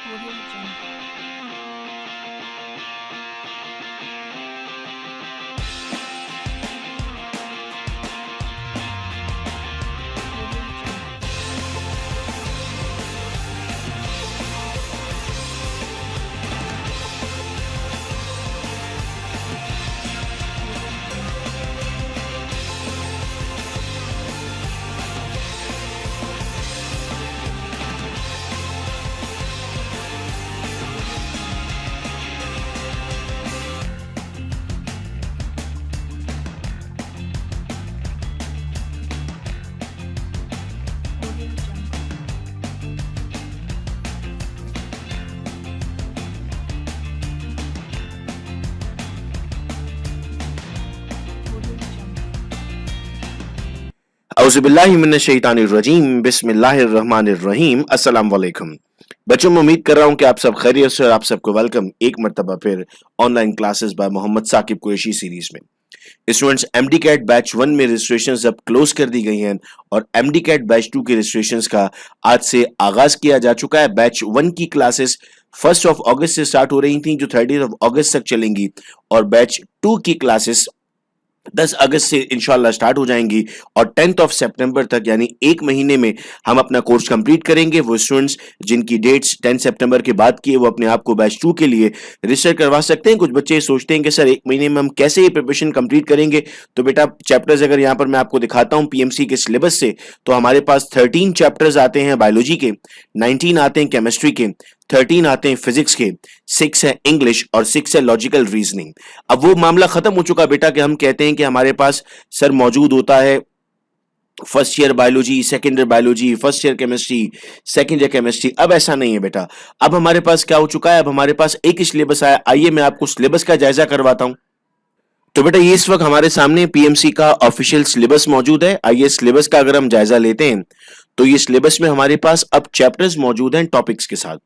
Audio Jungle. Audio Jungle. Audio Jungle. Audio Jungle. औज़ुबिल्लाहिमिनश्शैतानिर्रजीम बिस्मिल्लाहिर्रहमानिर्रहीम अस्सलाम वालेकुम। बच्चों मैं उम्मीद कर रहा हूँ कि आप सब खैरियत से और आप सबको वेलकम एक मर्तबा फिर online classes by Mohammad Saqib Qureshi series में। स्टूडेंट्स एमडी कैट बैच 1 में रजिस्ट्रेशंस अब क्लोज कर दी गई हैं और एमडी कैट बैच 2 के रजिस्ट्रेशंस का आज से आगाज किया जा चुका है। बैच 1 की क्लासेस 1 अगस्त से स्टार्ट हो रही थी जो 30 अगस्त तक चलेंगी और बैच 2 की क्लासेस 10 अगस्त से इंशाल्लाह स्टार्ट हो जाएंगी और 10 सितंबर तक यानी एक महीने में हम अपना कोर्स कंप्लीट करेंगे। वो स्टूडेंट्स जिनकी डेट्स 10 सितंबर के बाद की है वो अपने आप को बैच 2 के लिए रजिस्टर करवा सकते हैं। कुछ बच्चे सोचते हैं कि सर एक महीने में हम कैसे ये प्रिपरेशन कंप्लीट करेंगे, तो बेटा चैप्टर्स अगर यहाँ पर मैं आपको दिखाता हूँ पीएमसी के सिलेबस से, तो हमारे पास 13 चैप्टर्स आते हैं बायोलॉजी के, 19 आते हैं केमिस्ट्री के, 13 आते हैं फिजिक्स के, 6 है इंग्लिश और 6 है लॉजिकल रीजनिंग। अब वो मामला खत्म हो चुका बेटा कि हम कहते हैं कि हमारे पास सर मौजूद होता है first year biology, second year biology, first year chemistry, second year chemistry. अब ऐसा नहीं है बेटा, अब हमारे पास क्या हो चुका है, अब हमारे पास एक ही सिलेबस आया। आइए मैं आपको सिलेबस का जायजा करवाता हूं। तो बेटा ये इस वक्त हमारे सामने पीएमसी का ऑफिशियल सिलेबस मौजूद है। आइए सिलेबस का अगर हम जायजा लेते हैं तो ये सिलेबस में हमारे पास अब चैप्टर्स मौजूद हैं टॉपिक्स के साथ।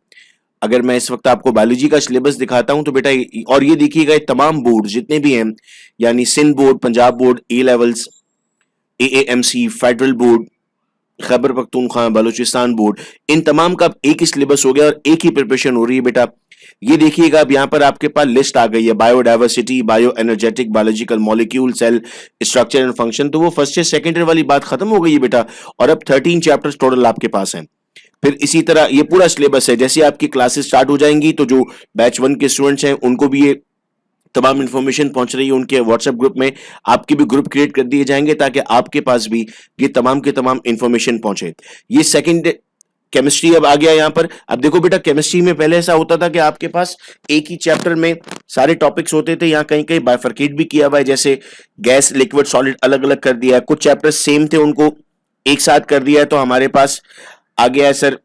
अगर मैं इस वक्त आपको बायोलॉजी का सिलेबस दिखाता हूं तो बेटा और ये देखिएगा तमाम बोर्ड जितने भी हैं यानी Sindh board, Punjab board, A levels, AAMC, federal board, Khyber Pakhtunkhwa, Balochistan board, इन तमाम का एक ही सिलेबस हो गया और एक ही प्रिपरेशन हो रही है बेटा। ये देखिएगा अब यहाँ पर आपके पास लिस्ट आ गई है, biodiversity, bio energetic, biological molecule, cell structure and function. तो वो फर्स्ट ईयर सेकेंड ईयर वाली बात खत्म हो गई है बेटा और अब 13 चैप्टर्स टोटल आपके पास हैं। फिर इसी तरह ये पूरा सिलेबस है। जैसे आपकी क्लासेस स्टार्ट हो जाएंगी तो जो बैच 1 के स्टूडेंट्स हैं उनको भी ये तमाम इन्फॉर्मेशन पहुंच रही है उनके व्हाट्सएप ग्रुप में, आपके भी ग्रुप क्रिएट कर दिए जाएंगे ताकि आपके पास भी ये तमाम के तमाम इन्फॉर्मेशन पहुंचे। ये सेकंड केमिस्ट्री अब आ गया यहाँ पर। अब देखो बेटा केमिस्ट्री में पहले ऐसा होता था कि आपके पास एक ही चैप्टर में सारे टॉपिक्स होते थे, यहाँ कहीं कहीं बाइफरकेट भी किया हुआ है, जैसे गैस, लिक्विड, सॉलिड अलग अलग कर दिया है। कुछ चैप्टर्स सेम थे उनको एक साथ कर दिया है। तो हमारे पास आ गया है सर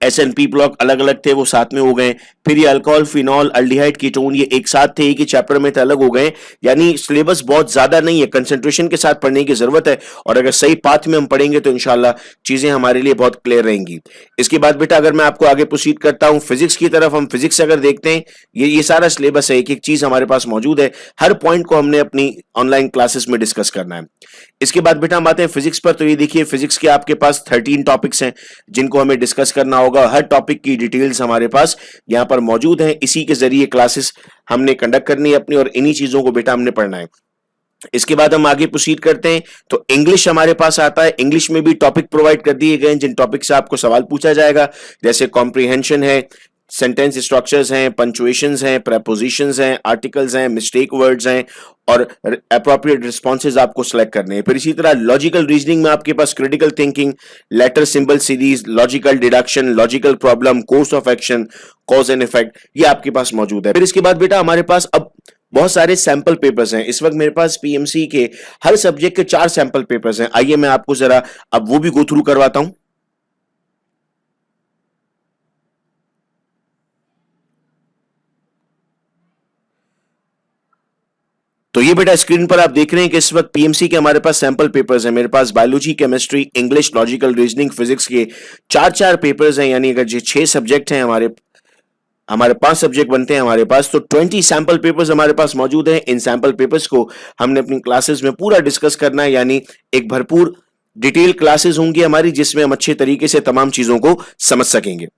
एसएनपी ब्लॉक अलग अलग थे वो साथ में हो गए। फिर ये अल्कोहल, फिनॉल, अल्डिहाइड, कीटोन ये एक साथ थे, एक ही चैप्टर में थे, अलग हो गए। यानी सिलेबस बहुत ज्यादा नहीं है, कंसंट्रेशन के साथ पढ़ने की जरूरत है और अगर सही पाथ में हम पढ़ेंगे तो इंशाल्लाह चीजें हमारे लिए बहुत क्लियर रहेंगी। इसके बाद बेटा अगर मैं आपको आगे प्रोसीड करता हूं फिजिक्स की तरफ, हम फिजिक्स अगर देखते हैं ये सारा सिलेबस है, एक एक चीज हमारे पास मौजूद है, हर पॉइंट को हमने अपनी ऑनलाइन क्लासेस में डिस्कस करना है। इसके बाद बेटा हम आते हैं फिजिक्स पर। तो ये देखिए फिजिक्स के आपके पास 13 टॉपिक्स हैं जिनको हमें डिस्कस करना होगा। हर टॉपिक की डिटेल्स हमारे पास यहाँ पर मौजूद हैं। इसी के जरिए क्लासेस हमने कंडक्ट करनी है अपनी और इन्हीं चीजों को बेटा हमने पढ़ना है। इसके बाद हम आगे प्रोसीड करते हैं तो इंग्लिश हमारे पास आता है। इंग्लिश में भी टॉपिक प्रोवाइड कर दिए गए हैं जिन टॉपिक से आपको सवाल पूछा जाएगा, जैसे कॉम्प्रिहेंशन है, सेंटेंस स्ट्रक्चर्स हैं, पंक्चुएशंस हैं, प्रेपोजिशंस हैं, आर्टिकल्स हैं, मिस्टेक वर्ड्स हैं और अप्रोप्रिएट रिस्पॉन्सेज आपको सेलेक्ट करने हैं। फिर इसी तरह लॉजिकल रीजनिंग में आपके पास critical thinking, letter symbol series, logical deduction, logical problem, course of action, cause and effect, ये आपके पास मौजूद है। फिर इसके बाद बेटा हमारे पास अब बहुत सारे सैंपल पेपर्स हैं। इस वक्त मेरे पास पीएमसी के हर सब्जेक्ट के 4 सैंपल पेपर्स हैं। आइए मैं आपको जरा अब वो भी गो थ्रू करवाता हूं। तो ये बेटा स्क्रीन पर आप देख रहे हैं कि इस वक्त पीएमसी के हमारे पास सैंपल पेपर्स हैं। मेरे पास biology, chemistry, English, logical reasoning, physics के 4 पेपर्स हैं। यानी अगर ये 6 सब्जेक्ट हैं हमारे 5 सब्जेक्ट बनते हैं हमारे पास, तो 20 सैंपल पेपर्स हमारे पास मौजूद हैं। इन सैंपल पेपर्स को हमने अपनी क्लासेस में पूरा डिस्कस करना है, यानी एक भरपूर डिटेल क्लासेस होंगी हमारी जिसमें हम अच्छे तरीके से तमाम चीजों को समझ सकेंगे।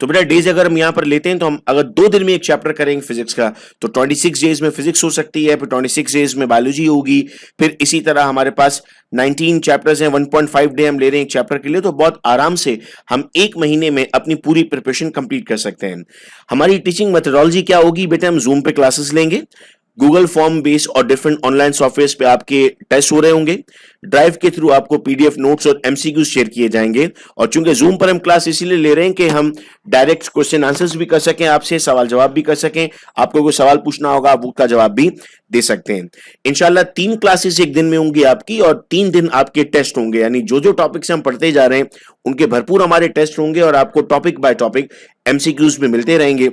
तो बेटा डेज अगर हम यहां पर लेते हैं तो हम अगर 2 दिन में एक चैप्टर करेंगे फिजिक्स का तो 26 डेज में फिजिक्स हो सकती है, फिर 26 डेज में बायोलॉजी होगी, फिर इसी तरह हमारे पास 19 चैप्टर्स हैं, 1.5 डे हम ले रहे हैं एक चैप्टर के लिए, तो बहुत आराम से हम 1 महीने में अपनी पूरी प्रिपरेशन कंप्लीट कर सकते हैं। हमारी टीचिंग मेथोडोलॉजी क्या होगी बेटा, हम जूम पे क्लासेस लेंगे, गूगल फॉर्म बेस्ड और डिफरेंट ऑनलाइन सॉफ्टवेयर पे आपके टेस्ट हो रहे होंगे, ड्राइव के थ्रू आपको पीडीएफ नोट्स और एमसीक्यूज शेयर किए जाएंगे, और चूंकि जूम पर हम क्लास इसीलिए ले रहे हैं कि हम डायरेक्ट क्वेश्चन आंसर्स भी कर सकें, आपसे सवाल जवाब भी कर सकें, आपको कोई सवाल पूछना होगा आप उसका जवाब भी दे सकते हैं। इंशाल्लाह 3 क्लासेस एक दिन में होंगी आपकी और 3 दिन आपके टेस्ट होंगे, यानी जो जो टॉपिक्स हम पढ़ते जा रहे हैं उनके भरपूर हमारे टेस्ट होंगे और आपको टॉपिक बाय टॉपिक एमसीक्यूज भी मिलते रहेंगे।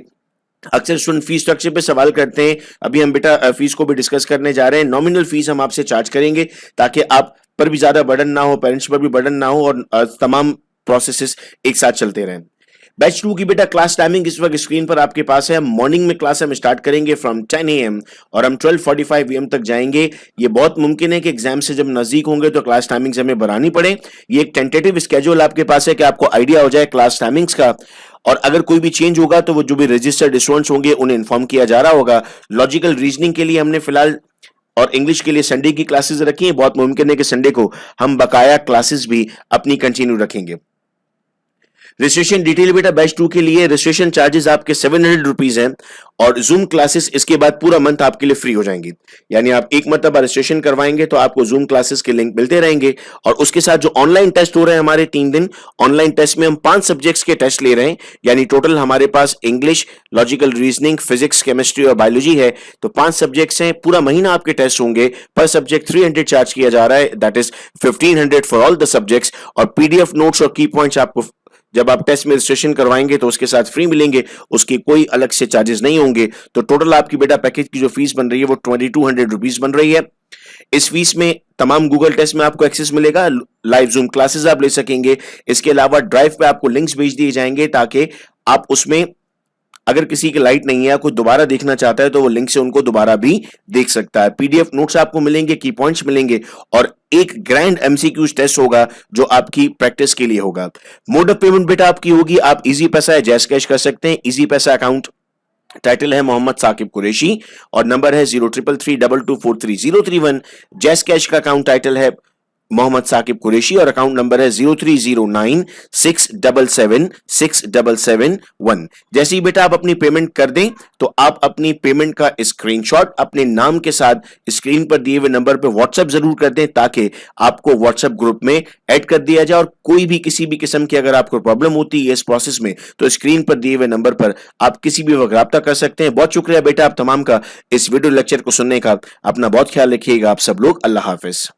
अक्सर स्टूडेंट फीस स्ट्रक्चर पे सवाल करते हैं, अभी हम बेटा फीस को भी डिस्कस करने जा रहे हैं। नॉमिनल फीस हम आपसे चार्ज करेंगे ताकि आप पर भी ज्यादा बर्डन ना हो, पेरेंट्स पर भी बर्डन ना हो और तमाम प्रोसेसेस एक साथ चलते रहें। बैच 2 की बेटा क्लास टाइमिंग इस वक्त स्क्रीन पर आपके पास है। मॉर्निंग में क्लास हम स्टार्ट करेंगे फ्रॉम 10 AM और हम 12:45 AM तक जाएंगे। ये बहुत मुमकिन है कि एग्जाम से जब नजदीक होंगे तो क्लास टाइमिंग्स हमें बढ़ानी पड़े। ये एक टेंटेटिव स्केड्यूल आपके पास है कि आपको आइडिया हो जाए क्लास टाइमिंग्स का, और अगर कोई भी चेंज होगा तो वो जो भी रजिस्टर्ड स्टूडेंट्स होंगे उन्हें इन्फॉर्म किया जा रहा होगा। लॉजिकल रीजनिंग के लिए हमने फिलहाल और इंग्लिश के लिए संडे की क्लासेस रखी है, बहुत मुमकिन है कि संडे को हम बकाया क्लासेस भी अपनी कंटिन्यू रखेंगे। रजिस्ट्रेशन डिटेल बेटा बैच 2 के लिए रजिस्ट्रेशन चार्जेस आपके 700 रुपीज हैं और जूम क्लासेस इसके बाद पूरा मंथ आपके लिए फ्री हो जाएंगी, यानी आप एक मरतबा रजिस्ट्रेशन करवाएंगे तो आपको जूम क्लासेस के लिंक मिलते रहेंगे। और उसके साथ जो ऑनलाइन टेस्ट हो रहे हैं हमारे 3 दिन, ऑनलाइन टेस्ट में हम 5 सब्जेक्ट्स के टेस्ट ले रहे हैं, यानी टोटल हमारे पास English, logical reasoning, physics, chemistry और बायोलॉजी है, तो 5 सब्जेक्ट्स हैं। पूरा महीना आपके टेस्ट होंगे, पर सब्जेक्ट 300 चार्ज किया जा रहा है, that is 1500 for all the subjects. और पीडीएफ नोट्स और की पॉइंट्स आपको जब आप टेस्ट में रजिस्ट्रेशन करवाएंगे तो उसके साथ फ्री मिलेंगे, उसकी कोई अलग से चार्जेस नहीं होंगे। तो टोटल आपकी बेटा पैकेज की जो फीस बन रही है वो 2200 रुपीज बन रही है। इस फीस में तमाम गूगल टेस्ट में आपको एक्सेस मिलेगा, लाइव जूम क्लासेस आप ले सकेंगे, इसके अलावा ड्राइव पे आपको लिंक्स भेज दिए जाएंगे ताकि आप उसमें अगर किसी की लाइट नहीं है, कोई दोबारा देखना चाहता है तो वो लिंक से उनको दोबारा भी देख सकता है। पीडीएफ नोट्स आपको मिलेंगे, की पॉइंट्स मिलेंगे और एक ग्रैंड एमसीक्यूज टेस्ट होगा जो आपकी प्रैक्टिस के लिए होगा। मोड ऑफ पेमेंट बेटा आपकी होगी, आप इजी पैसा या जैस कैश कर सकते हैं। इजी पैसा अकाउंट टाइटल है मोहम्मद साकिब कुरैशी और नंबर है 033322433031। जैस कैश का अकाउंट टाइटल है मोहम्मद साकिब कुरैशी और अकाउंट नंबर है 0309677677 जैसे ही बेटा आप अपनी पेमेंट कर दें तो आप अपनी पेमेंट का स्क्रीनशॉट अपने नाम के साथ स्क्रीन पर दिए हुए नंबर पर व्हाट्सएप जरूर कर दें ताकि आपको व्हाट्सएप ग्रुप में ऐड कर दिया जाए। और कोई भी किसी भी किस्म की अगर आपको प्रॉब्लम होती है इस प्रोसेस में तो स्क्रीन पर दिए हुए नंबर पर आप किसी भी वक्त रब्ता कर सकते हैं। बहुत शुक्रिया बेटा आप तमाम का इस वीडियो लेक्चर को सुनने का। अपना बहुत ख्याल रखिएगा आप सब लोग। अल्लाह हाफिज।